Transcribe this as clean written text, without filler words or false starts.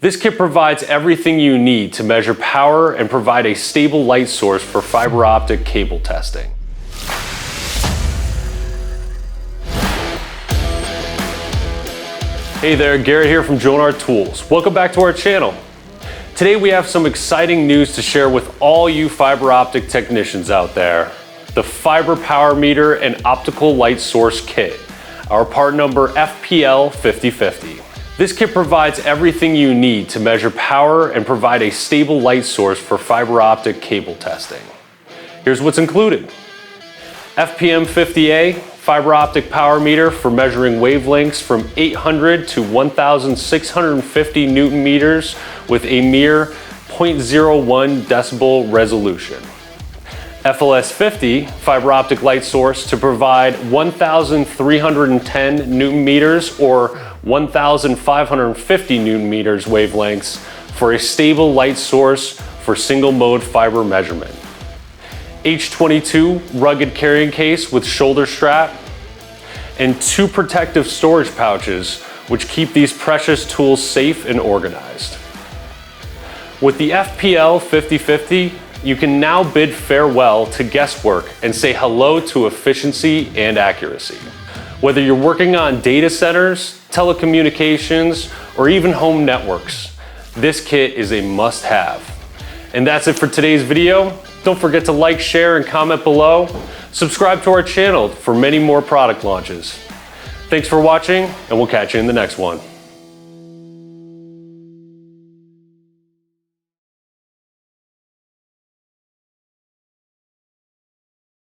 This kit provides everything you need to measure power and provide a stable light source for fiber optic cable testing. Hey there, Garrett here from Jonard Tools. Welcome back to our channel. Today we have some exciting news to share with all you fiber optic technicians out there. The Fiber Power Meter and Optical Light Source Kit, our part number FPL-5050. This kit provides everything you need to measure power and provide a stable light source for fiber optic cable testing. Here's what's included. FPM-50A fiber optic power meter for measuring wavelengths from 800 to 1,650 Newton meters with a mere 0.01 decibel resolution. FLS-50 fiber optic light source to provide 1,310 Newton meters or 1,550 Newton meters wavelengths for a stable light source for single mode fiber measurement. H22 rugged carrying case with shoulder strap and 2 protective storage pouches which keep these precious tools safe and organized. With the FPL-5050, you can now bid farewell to guesswork and say hello to efficiency and accuracy. Whether you're working on data centers, telecommunications, or even home networks, this kit is a must-have. And that's it for today's video. Don't forget to like, share, and comment below. Subscribe to our channel for many more product launches. Thanks for watching, and we'll catch you in the next one.